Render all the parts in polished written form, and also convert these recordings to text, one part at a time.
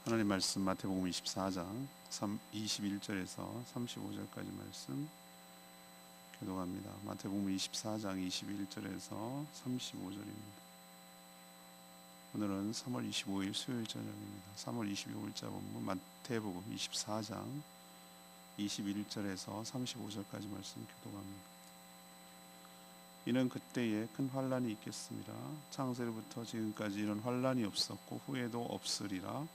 하나님 말씀 마태복음 24장 21절에서 35절까지 말씀 교독합니다. 마태복음 24장 21절에서 35절입니다. 오늘은 3월 25일 수요일 저녁입니다. 3월 25일자 본문 마태복음 24장 21절에서 35절까지 말씀 교독합니다. 이는 그때에 큰 환란이 있겠습니다. 창세로부터 지금까지 이런 환란이 없었고 후에도 없으리라.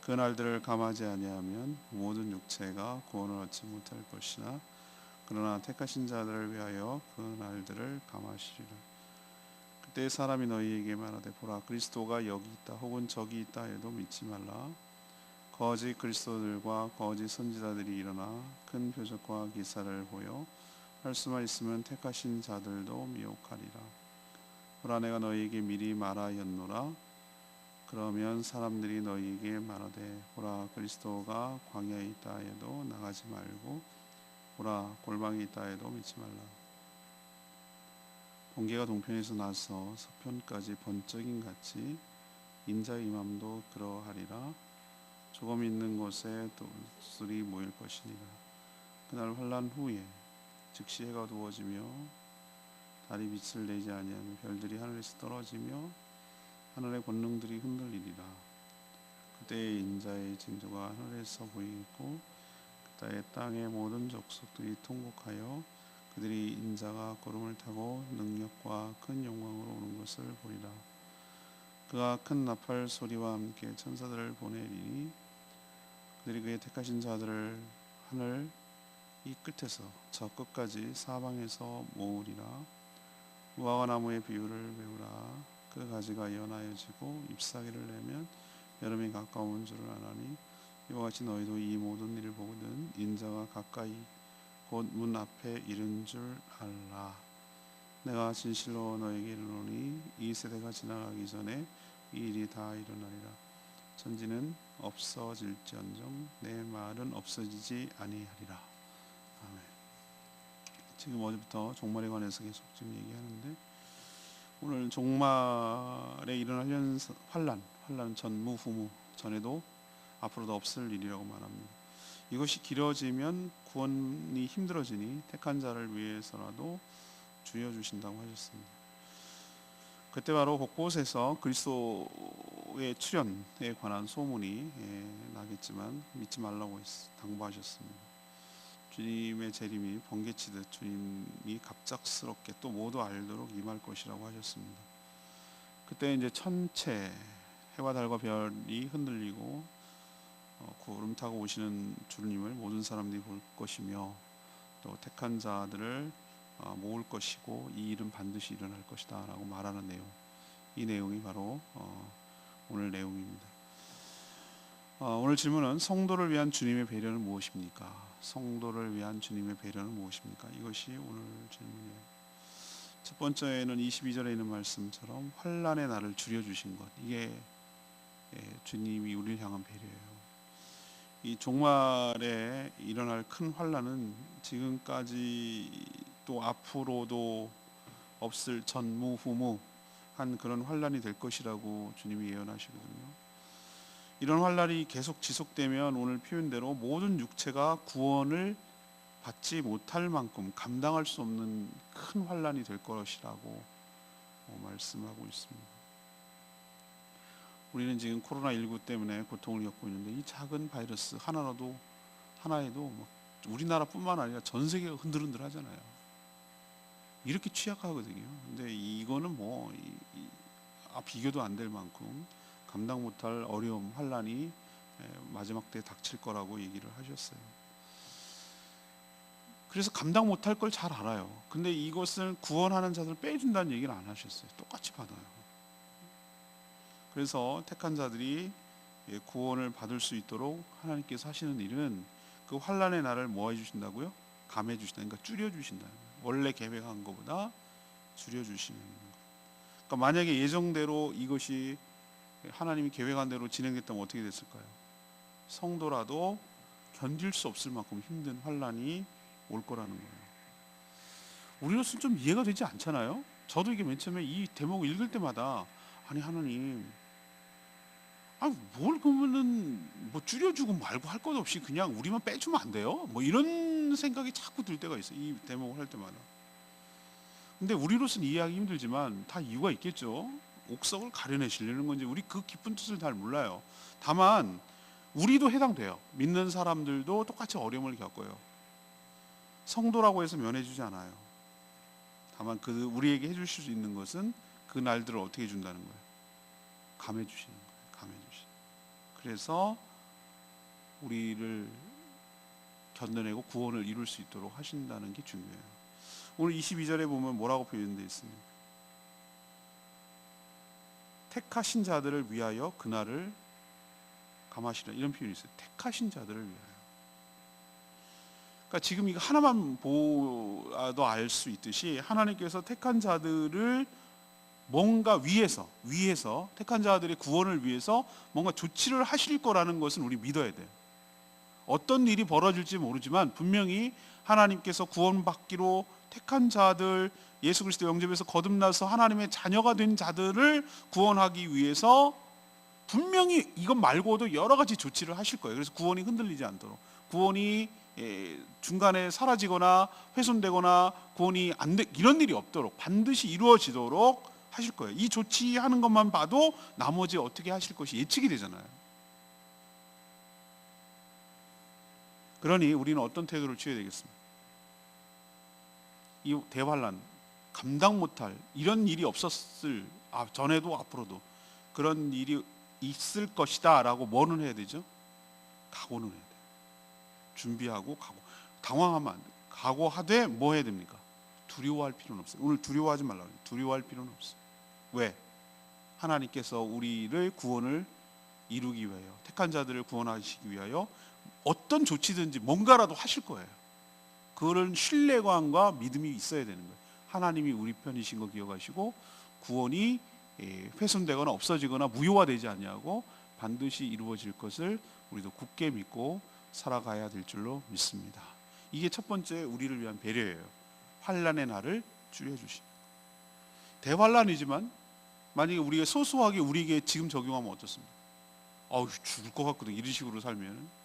그 날들을 감하지 아니하면 모든 육체가 구원을 얻지 못할 것이나 그러나 택하신 자들을 위하여 그 날들을 감하시리라. 그때 사람이 너희에게 말하되 보라 그리스도가 여기 있다 혹은 저기 있다 해도 믿지 말라. 거짓 그리스도들과 거짓 선지자들이 일어나 큰 표적과 기사를 보여 할 수만 있으면 택하신 자들도 미혹하리라. 보라 내가 너희에게 미리 말하였노라. 그러면 사람들이 너희에게 말하되 보라 그리스도가 광야에 있다 해도 나가지 말고 보라 골방에 있다 해도 믿지 말라. 번개가 동편에서 나서 서편까지 번쩍임 같이 인자의 임함도 그러하리라. 조금 있는 곳에 돌들이 모일 것이니라. 그날 환란 후에 즉시 해가 어두워지며 달이 빛을 내지 아니하며 별들이 하늘에서 떨어지며 하늘의 권능들이 흔들리리라. 그때의 인자의 징조가 하늘에서 보이겠고 그때의 땅의 모든 족속들이 통곡하여 그들이 인자가 구름을 타고 능력과 큰 영광으로 오는 것을 보리라. 그가 큰 나팔 소리와 함께 천사들을 보내리니 그들이 그의 택하신 자들을 하늘 이 끝에서 저 끝까지 사방에서 모으리라. 무화과 나무의 비유를 배우라. 그 가지가 연하여지고 잎사귀를 내면 여름이 가까운 줄을 아나니 이와 같이 너희도 이 모든 일을 보거든 인자가 가까이 곧 문 앞에 이른 줄 알라. 내가 진실로 너에게 이르노니 이 세대가 지나가기 전에 이 일이 다 일어나리라. 천지는 없어질지언정 내 말은 없어지지 아니하리라. 아멘. 지금 어제부터 종말에 관해서 계속 지금 얘기하는데 오늘 종말에 일어날 환란 전무후무 전에도 앞으로도 없을 일이라고 말합니다. 이것이 길어지면 구원이 힘들어지니 택한 자를 위해서라도 주여 주신다고 하셨습니다. 그때 바로 곳곳에서 그리스도의 출현에 관한 소문이 나겠지만 믿지 말라고 당부하셨습니다. 주님의 재림이 번개치듯 주님이 갑작스럽게 또 모두 알도록 임할 것이라고 하셨습니다. 그때 이제 천체 해와 달과 별이 흔들리고 구름 타고 오시는 주님을 모든 사람들이 볼 것이며 또 택한 자들을 모을 것이고 이 일은 반드시 일어날 것이다 라고 말하는 내용, 이 내용이 바로 오늘 내용입니다. 오늘 질문은 성도를 위한 주님의 배려는 무엇입니까? 성도를 위한 주님의 배려는 무엇입니까? 이것이 오늘 질문이에요. 첫 번째는 22절에 있는 말씀처럼 환난의 날을 줄여주신 것, 이게 주님이 우리를 향한 배려예요. 이 종말에 일어날 큰 환난은 지금까지 또 앞으로도 없을 전무후무한 그런 환난이 될 것이라고 주님이 예언하시거든요. 이런 환란이 계속 지속되면 오늘 표현대로 모든 육체가 구원을 받지 못할 만큼 감당할 수 없는 큰 환란이 될 것이라고 말씀하고 있습니다. 우리는 지금 코로나19 때문에 고통을 겪고 있는데 이 작은 바이러스 하나에도 우리나라뿐만 아니라 전 세계가 흔들흔들 하잖아요. 이렇게 취약하거든요. 근데 이거는 비교도 안 될 만큼 감당 못할 어려움, 환란이 마지막 때 닥칠 거라고 얘기를 하셨어요. 그래서 감당 못할 걸 잘 알아요. 근데 이것을 구원하는 자들을 빼준다는 얘기를 안 하셨어요. 똑같이 받아요. 그래서 택한 자들이 구원을 받을 수 있도록 하나님께서 하시는 일은 그 환란의 날을 뭐 해주신다고요? 감해주신다. 그러니까 줄여주신다. 원래 계획한 것보다 줄여주시는 것. 그러니까 만약에 예정대로 이것이 하나님이 계획한 대로 진행됐다면 어떻게 됐을까요? 성도라도 견딜 수 없을 만큼 힘든 환란이 올 거라는 거예요. 우리로서는 좀 이해가 되지 않잖아요? 저도 이게 맨 처음에 이 대목을 읽을 때마다 아니 하나님 뭘 그러면은 뭐 줄여주고 말고 할 것 없이 그냥 우리만 빼주면 안 돼요? 뭐 이런 생각이 자꾸 들 때가 있어요. 이 대목을 할 때마다. 근데 우리로서는 이해하기 힘들지만 다 이유가 있겠죠. 옥석을 가려내시려는 건지 우리 그 깊은 뜻을 잘 몰라요. 다만 우리도 해당돼요. 믿는 사람들도 똑같이 어려움을 겪어요. 성도라고 해서 면해주지 않아요. 다만 우리에게 해주실 수 있는 것은 그 날들을 어떻게 해준다는 거예요. 감해주시는 거예요. 감해주시는. 그래서 우리를 견뎌내고 구원을 이룰 수 있도록 하신다는 게 중요해요. 오늘 22절에 보면 뭐라고 표현되어 있습니까? 택하신 자들을 위하여 그날을 감하시라, 이런 표현이 있어요. 택하신 자들을 위하여. 그러니까 지금 이거 하나만 보아도 알 수 있듯이 하나님께서 택한 자들을 뭔가 위해서 택한 자들의 구원을 위해서 뭔가 조치를 하실 거라는 것은 우리 믿어야 돼요. 어떤 일이 벌어질지 모르지만 분명히 하나님께서 구원받기로 택한 자들, 예수 그리스도 영접에서 거듭나서 하나님의 자녀가 된 자들을 구원하기 위해서 분명히 이것 말고도 여러 가지 조치를 하실 거예요. 그래서 구원이 흔들리지 않도록, 구원이 중간에 사라지거나 훼손되거나 구원이 안 돼, 이런 일이 없도록 반드시 이루어지도록 하실 거예요. 이 조치하는 것만 봐도 나머지 어떻게 하실 것이 예측이 되잖아요. 그러니 우리는 어떤 태도를 취해야 되겠습니까? 이 대환란, 감당 못할 이런 일이 없었을 전에도 앞으로도 그런 일이 있을 것이다 라고 뭐는 해야 되죠? 각오는 해야 돼요. 준비하고 각오. 당황하면 안 돼요. 각오하되 뭐 해야 됩니까? 두려워할 필요는 없어요. 오늘 두려워하지 말라고 해요. 두려워할 필요는 없어요. 왜? 하나님께서 우리를 구원을 이루기 위하여, 택한 자들을 구원하시기 위하여 어떤 조치든지 뭔가라도 하실 거예요. 그런 신뢰감과 믿음이 있어야 되는 거예요. 하나님이 우리 편이신 거 기억하시고 구원이 훼손되거나 없어지거나 무효화되지 않냐고 반드시 이루어질 것을 우리도 굳게 믿고 살아가야 될 줄로 믿습니다. 이게 첫 번째 우리를 위한 배려예요. 환난의 날을 줄여주신. 대환란이지만 만약에 우리가 소소하게 우리에게 지금 적용하면 어떻습니까? 죽을 것 같거든. 이런 식으로 살면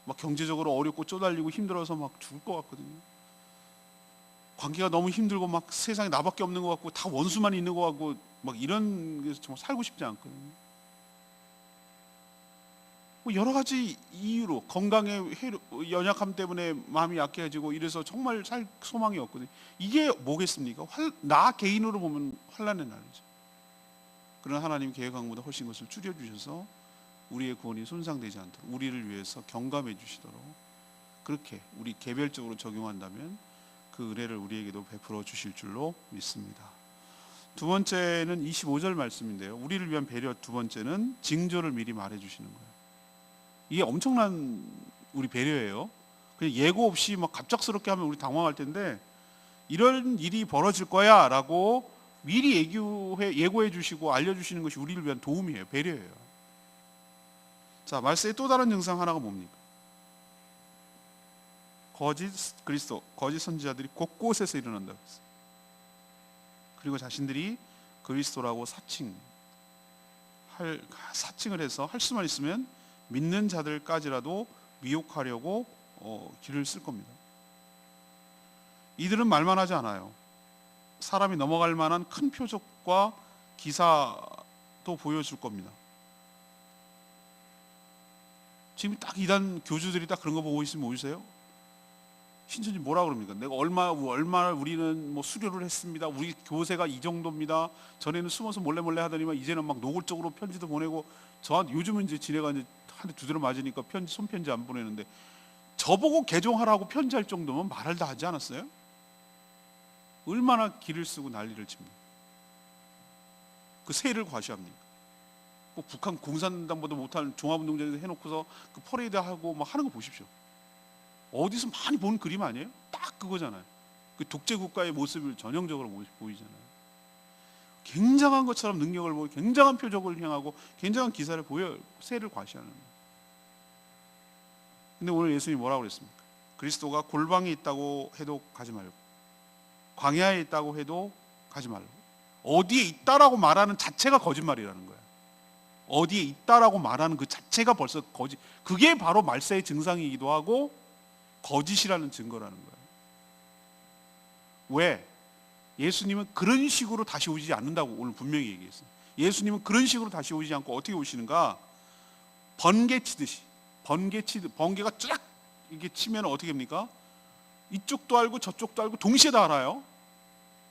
막 경제적으로 어렵고 쪼달리고 힘들어서 막 죽을 것 같거든요. 관계가 너무 힘들고 막 세상에 나밖에 없는 것 같고 다 원수만 있는 것 같고 막 이런 게 정말 살고 싶지 않거든요. 뭐 여러 가지 이유로 건강의 연약함 때문에 마음이 약해지고 이래서 정말 살 소망이 없거든요. 이게 뭐겠습니까? 나 개인으로 보면 환난의 날이죠. 그러나 하나님 계획한 것보다 훨씬 것을 줄여주셔서 우리의 구원이 손상되지 않도록 우리를 위해서 경감해 주시도록 그렇게 우리 개별적으로 적용한다면 그 은혜를 우리에게도 베풀어 주실 줄로 믿습니다. 두 번째는 25절 말씀인데요. 우리를 위한 배려 두 번째는 징조를 미리 말해 주시는 거예요. 이게 엄청난 우리 배려예요. 그냥 예고 없이 막 갑작스럽게 하면 우리 당황할 텐데 이런 일이 벌어질 거야 라고 미리 예고해 주시고 알려주시는 것이 우리를 위한 도움이에요. 배려예요. 자, 말세의 또 다른 증상 하나가 뭡니까? 거짓 그리스도, 거짓 선지자들이 곳곳에서 일어난다고 했어요. 그리고 자신들이 그리스도라고 사칭을 해서 할 수만 있으면 믿는 자들까지라도 미혹하려고 길을 쓸 겁니다. 이들은 말만 하지 않아요. 사람이 넘어갈 만한 큰 표적과 기사도 보여줄 겁니다. 지금 딱 이단 교주들이 딱 그런 거 보고 있으면 보이세요? 신천지 뭐라 그럽니까? 내가 얼마나 우리는 뭐 수료를 했습니다. 우리 교세가 이 정도입니다. 전에는 숨어서 몰래 하더니만 이제는 막 노골적으로 편지도 보내고 저한테 요즘은 이제 지네가 이제 한 대 두드려 맞으니까 손편지 안 보내는데 저보고 개종하라고 편지할 정도면 말을 다 하지 않았어요? 얼마나 기를 쓰고 난리를 칩니까? 그 세를 과시합니까? 꼭 북한 공산당보다 못한 종합운동장에서 해놓고서 그 퍼레이드하고 막 하는 거 보십시오. 어디서 많이 본 그림 아니에요? 딱 그거잖아요. 그 독재국가의 모습을 전형적으로 보이잖아요. 굉장한 것처럼 능력을 보이고 굉장한 표적을 행하고 굉장한 기사를 보여 세를 과시하는 거예요. 근데 오늘 예수님이 뭐라고 그랬습니까? 그리스도가 골방에 있다고 해도 가지 말고 광야에 있다고 해도 가지 말고 어디에 있다라고 말하는 자체가 거짓말이라는 거예요. 어디에 있다라고 말하는 그 자체가 벌써 거짓, 그게 바로 말세의 증상이기도 하고 거짓이라는 증거라는 거예요. 왜? 예수님은 그런 식으로 다시 오지 않는다고 오늘 분명히 얘기했어요. 예수님은 그런 식으로 다시 오지 않고 어떻게 오시는가? 번개 치듯이, 번개가 쫙 이렇게 치면 어떻게 됩니까? 이쪽도 알고 저쪽도 알고 동시에 다 알아요.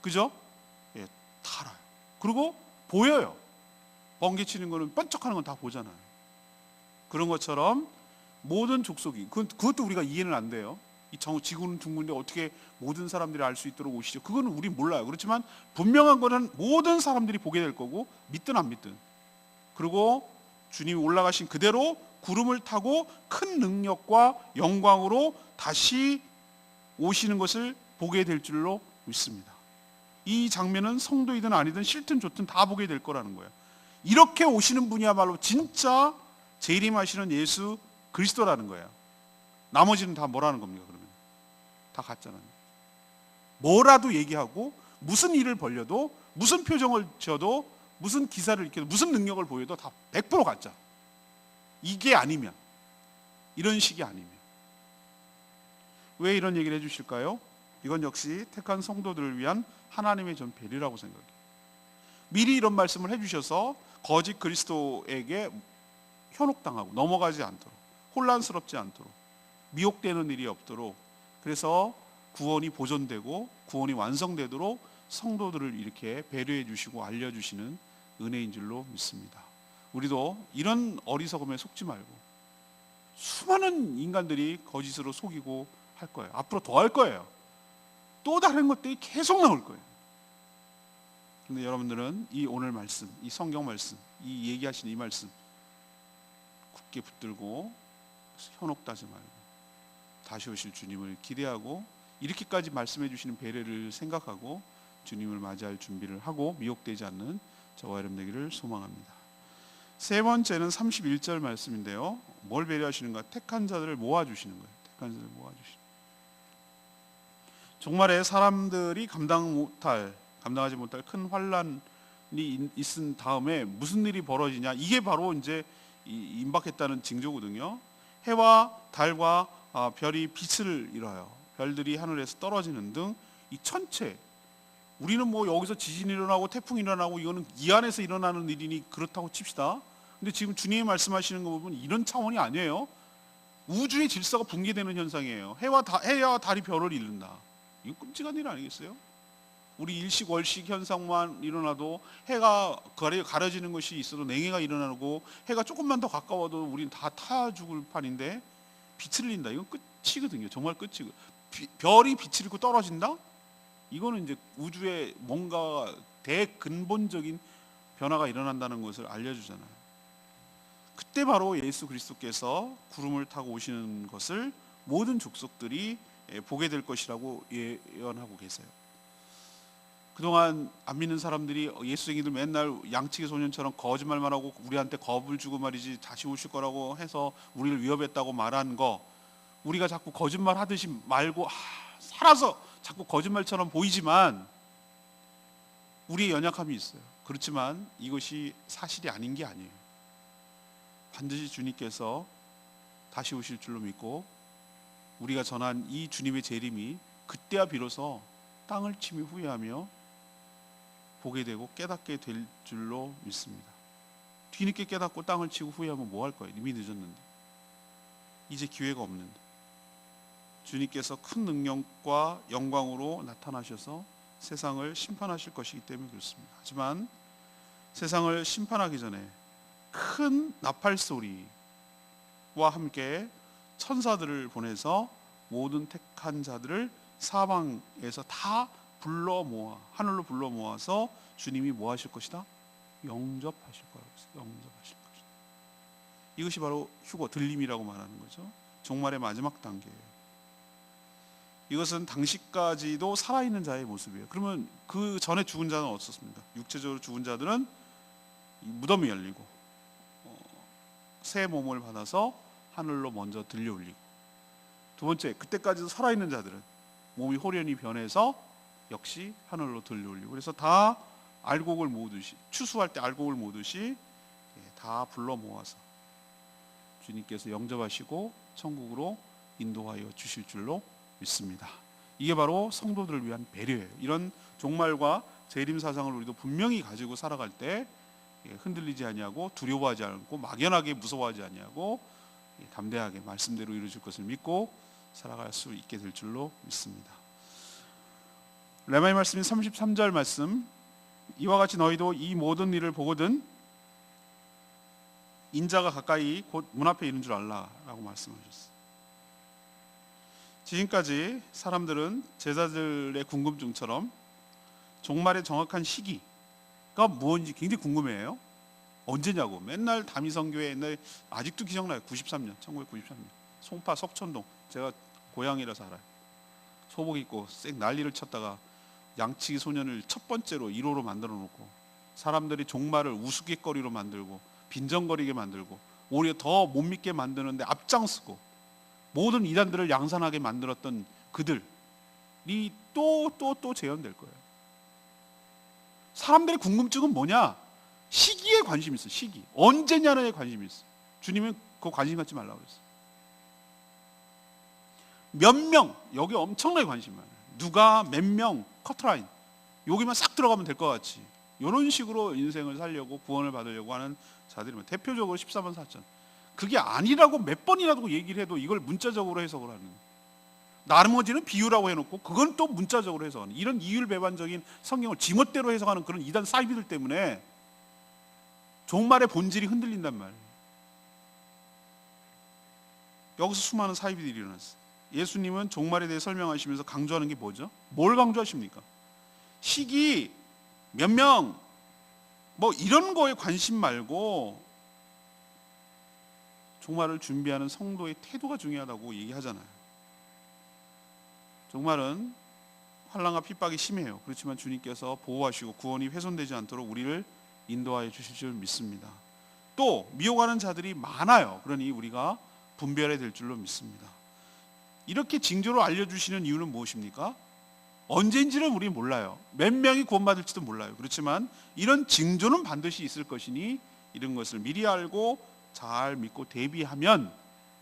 그죠? 예, 다 알아요. 그리고 보여요. 번개 치는 거는 번쩍하는 건 다 보잖아요. 그런 것처럼 모든 족속이, 그것도 우리가 이해는 안 돼요. 이 지구는 둥근데 어떻게 모든 사람들이 알 수 있도록 오시죠? 그거는 우리 몰라요. 그렇지만 분명한 거는 모든 사람들이 보게 될 거고, 믿든 안 믿든. 그리고 주님이 올라가신 그대로 구름을 타고 큰 능력과 영광으로 다시 오시는 것을 보게 될 줄로 믿습니다. 이 장면은 성도이든 아니든 싫든 좋든 다 보게 될 거라는 거예요. 이렇게 오시는 분이야말로 진짜 재림하시는 예수 그리스도라는 거예요. 나머지는 다 뭐라는 겁니까? 그러면 다 가짜라는 거예요. 뭐라도 얘기하고 무슨 일을 벌려도 무슨 표정을 지어도 무슨 기사를 읽혀도 무슨 능력을 보여도 다 100% 가짜. 이게 아니면, 이런 식이 아니면. 왜 이런 얘기를 해주실까요? 이건 역시 택한 성도들을 위한 하나님의 전 배려라고 생각해요. 미리 이런 말씀을 해주셔서 거짓 그리스도에게 현혹당하고 넘어가지 않도록, 혼란스럽지 않도록, 미혹되는 일이 없도록, 그래서 구원이 보존되고 구원이 완성되도록 성도들을 이렇게 배려해 주시고 알려주시는 은혜인 줄로 믿습니다. 우리도 이런 어리석음에 속지 말고, 수많은 인간들이 거짓으로 속이고 할 거예요. 앞으로 더 할 거예요. 또 다른 것들이 계속 나올 거예요. 그런데 여러분들은 이 오늘 말씀, 이 성경 말씀, 이 얘기하시는 이 말씀 굳게 붙들고 현혹하지 말고 다시 오실 주님을 기대하고, 이렇게까지 말씀해 주시는 배려를 생각하고 주님을 맞이할 준비를 하고 미혹되지 않는 저와 여러분 되기를 소망합니다. 세 번째는 31절 말씀인데요. 뭘 배려하시는가? 택한 자들을 모아주시는 거예요. 택한 자들을 모아주시는. 종말에 사람들이 감당하지 못할 큰 환란이 있은 다음에 무슨 일이 벌어지냐? 이게 바로 이제 임박했다는 징조거든요. 해와 달과 별이 빛을 잃어요. 별들이 하늘에서 떨어지는 등 이 천체, 우리는 뭐 여기서 지진이 일어나고 태풍이 일어나고 이거는 이 안에서 일어나는 일이니 그렇다고 칩시다. 근데 지금 주님이 말씀하시는 거 보면 이런 차원이 아니에요. 우주의 질서가 붕괴되는 현상이에요. 해와 달이 별을 잃는다. 이거 끔찍한 일 아니겠어요? 우리 일식 월식 현상만 일어나도 해가 가려지는 것이 있어도 냉해가 일어나고, 해가 조금만 더 가까워도 우리는 다 타 죽을 판인데 빛을 잃는다. 이건 끝이거든요. 정말 끝이고, 별이 빛을 잃고 떨어진다? 이거는 이제 우주에 뭔가 대근본적인 변화가 일어난다는 것을 알려주잖아요. 그때 바로 예수 그리스도께서 구름을 타고 오시는 것을 모든 족속들이 보게 될 것이라고 예언하고 계세요. 그동안 안 믿는 사람들이 예수쟁이들 맨날 양치기 소년처럼 거짓말만 하고 우리한테 겁을 주고 말이지 다시 오실 거라고 해서 우리를 위협했다고 말한 거, 우리가 자꾸 거짓말 하듯이 말고 살아서 자꾸 거짓말처럼 보이지만 우리의 연약함이 있어요. 그렇지만 이것이 사실이 아닌 게 아니에요. 반드시 주님께서 다시 오실 줄로 믿고, 우리가 전한 이 주님의 재림이 그때야 비로소 땅을 치며 후회하며 보게 되고 깨닫게 될 줄로 믿습니다. 뒤늦게 깨닫고 땅을 치고 후회하면 뭐 할 거예요? 이미 늦었는데, 이제 기회가 없는데. 주님께서 큰 능력과 영광으로 나타나셔서 세상을 심판하실 것이기 때문에 그렇습니다. 하지만 세상을 심판하기 전에 큰 나팔 소리와 함께 천사들을 보내서 모든 택한 자들을 사방에서 다 하늘로 불러 모아서 주님이 뭐 하실 것이다? 영접하실 거라고 했어요. 영접하실 것이다. 이것이 바로 휴거, 들림이라고 말하는 거죠. 종말의 마지막 단계예요. 이것은 당시까지도 살아있는 자의 모습이에요. 그러면 그 전에 죽은 자는 어떻습니까? 육체적으로 죽은 자들은 무덤이 열리고 새 몸을 받아서 하늘로 먼저 들려 올리고, 두 번째, 그때까지도 살아있는 자들은 몸이 호련히 변해서 역시 하늘로 들려 올리고, 그래서 다 알곡을 모으듯이, 추수할 때 알곡을 모으듯이 다 불러 모아서 주님께서 영접하시고 천국으로 인도하여 주실 줄로 믿습니다. 이게 바로 성도들을 위한 배려예요. 이런 종말과 재림 사상을 우리도 분명히 가지고 살아갈 때 흔들리지 아니하고 두려워하지 않고 막연하게 무서워하지 아니하고 담대하게 말씀대로 이루어질 것을 믿고 살아갈 수 있게 될 줄로 믿습니다. 레마의 말씀인 33절 말씀, 이와 같이 너희도 이 모든 일을 보거든 인자가 가까이 곧 문 앞에 있는 줄 알라라고 말씀하셨어요. 지금까지 사람들은 제자들의 궁금증처럼 종말의 정확한 시기가 무엇인지 굉장히 궁금해해요. 언제냐고. 맨날 다미성교회 옛날에 아직도 기억나요. 93년 1993년 송파 석촌동, 제가 고향이라서 알아요. 소복 입고 쌩 난리를 쳤다가 양치기 소년을 첫 번째로 1호로 만들어 놓고 사람들이 종말을 우스갯거리로 만들고 빈정거리게 만들고 오히려 더 못 믿게 만드는데 앞장서고 모든 이단들을 양산하게 만들었던 그들이 또 재현될 거예요. 사람들의 궁금증은 뭐냐? 시기에 관심이 있어요. 시기. 언제냐는 관심이 있어요. 주님은 그거 관심 갖지 말라고 그랬어요. 몇 명, 여기 엄청나게 관심 많아요. 누가 몇 명, 커트라인 여기만 싹 들어가면 될 것 같이 이런 식으로 인생을 살려고 구원을 받으려고 하는 자들이면 대표적으로 14번 사천, 그게 아니라고 몇 번이라도 얘기를 해도 이걸 문자적으로 해석을 하는, 나머지는 비유라고 해놓고 그건 또 문자적으로 해석하는, 이런 이율배반적인 성경을 지멋대로 해석하는 그런 이단 사이비들 때문에 종말의 본질이 흔들린단 말이에요. 여기서 수많은 사이비들이 일어났어요. 예수님은 종말에 대해 설명하시면서 강조하는 게 뭐죠? 뭘 강조하십니까? 시기, 몇 명, 뭐 이런 거에 관심 말고 종말을 준비하는 성도의 태도가 중요하다고 얘기하잖아요. 종말은 환난과 핍박이 심해요. 그렇지만 주님께서 보호하시고 구원이 훼손되지 않도록 우리를 인도하여 주실 줄 믿습니다. 또 미혹하는 자들이 많아요. 그러니 우리가 분별해야 될 줄로 믿습니다. 이렇게 징조로 알려주시는 이유는 무엇입니까? 언제인지는 우리는 몰라요. 몇 명이 구원받을지도 몰라요. 그렇지만 이런 징조는 반드시 있을 것이니 이런 것을 미리 알고 잘 믿고 대비하면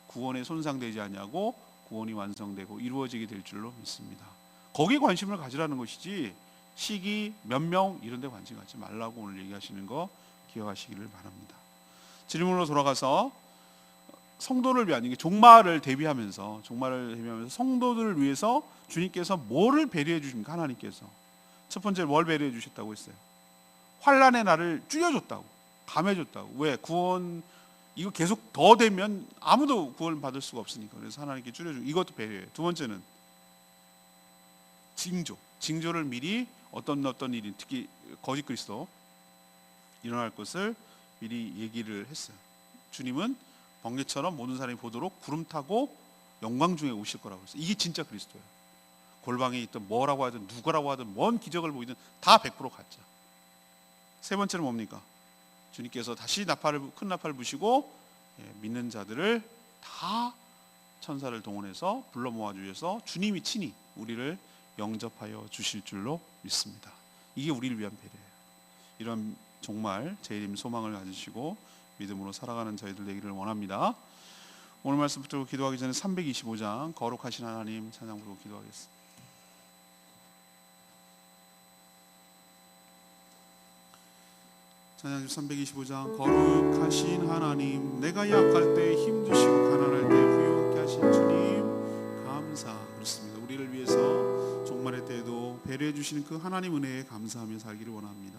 구원에 손상되지 아니하고 구원이 완성되고 이루어지게 될 줄로 믿습니다. 거기에 관심을 가지라는 것이지 시기, 몇 명 이런 데 관심 갖지 말라고 오늘 얘기하시는 거 기억하시기를 바랍니다. 질문으로 돌아가서 성도를 위한, 이게 종말을 대비하면서 성도들을 위해서 주님께서 뭐를 배려해 주십니까? 하나님께서 첫 번째 뭘 배려해 주셨다고 했어요? 환난의 날을 줄여줬다고, 감해줬다고. 왜? 구원, 이거 계속 더 되면 아무도 구원을 받을 수가 없으니까. 그래서 하나님께 줄여주고, 이것도 배려해요. 두 번째는 징조를 미리 어떤 일이, 특히 거짓 그리스도 일어날 것을 미리 얘기를 했어요. 주님은 번개처럼 모든 사람이 보도록 구름 타고 영광 중에 오실 거라고 했어요. 이게 진짜 그리스도예요. 골방에 있든 뭐라고 하든 누구라고 하든 뭔 기적을 보이든 다 100% 가짜. 세 번째는 뭡니까? 주님께서 다시 큰 나팔을 부시고 믿는 자들을 다 천사를 동원해서 불러 모아 주셔서 주님이 친히 우리를 영접하여 주실 줄로 믿습니다. 이게 우리를 위한 배려예요. 이런 정말 재림 소망을 가지시고 믿음으로 살아가는 저희들 되기를 원합니다. 오늘 말씀 붙들고 기도하기 전에 325장 거룩하신 하나님 찬양 부르고 기도하겠습니다. 찬양 325장 거룩하신 하나님, 내가 약할 때 힘주시고 가난할 때 부유하게 하신 주님 감사. 그렇습니다. 우리를 위해서 종말의 때에도 배려해 주시는 그 하나님 은혜에 감사하며 살기를 원합니다.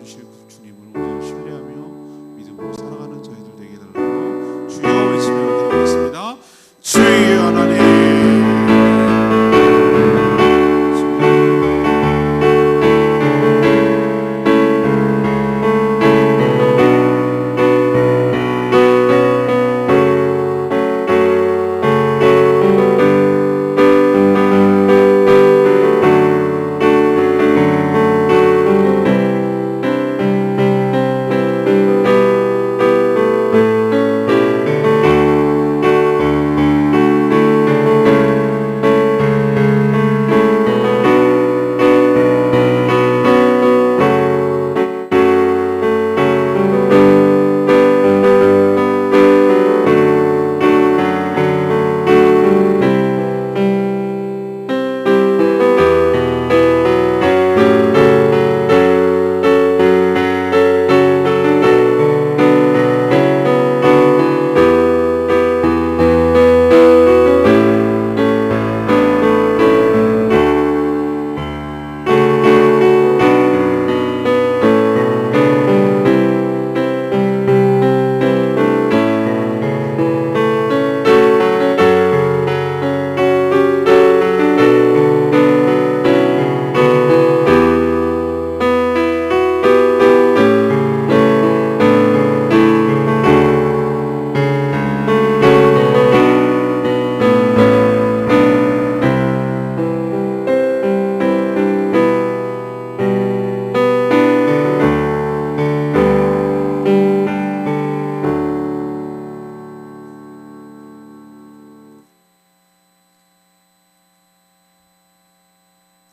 지켜주실 그 주님을 오늘 신뢰하며 믿음으로 살아가는 저희들 되게 해달라고 주여 외치며 기도하겠습니다. 주여 하나님,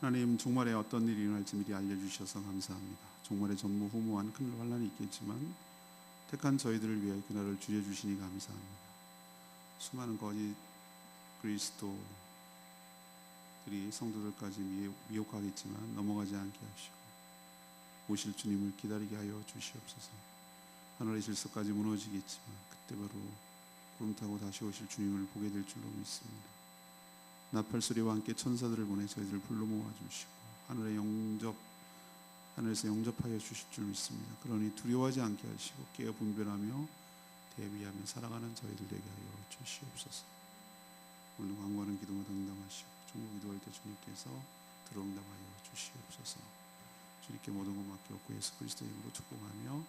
하나님, 종말에 어떤 일이 일어날지 미리 알려주셔서 감사합니다. 종말에 전무후무한 큰 환란이 있겠지만 택한 저희들을 위해 그날을 줄여주시니 감사합니다. 수많은 거짓 그리스도들이 성도들까지 미혹하겠지만 넘어가지 않게 하시고 오실 주님을 기다리게 하여 주시옵소서. 하늘의 질서까지 무너지겠지만 그때 바로 구름 타고 다시 오실 주님을 보게 될 줄로 믿습니다. 나팔 소리와 함께 천사들을 보내 저희들을 불러 모아 주시고 하늘에서 영접하여 주실 줄 믿습니다. 그러니 두려워하지 않게 하시고 깨어 분별하며 대비하며 살아가는 저희들 되게 하여 주시옵소서. 오늘 간구하는 기도마다 응답하시고 중보 기도할 때 주님께서 들어응답하여 주시옵소서. 주님께 모든 것 맡겼고 예수 그리스도의 이름으로 축복하며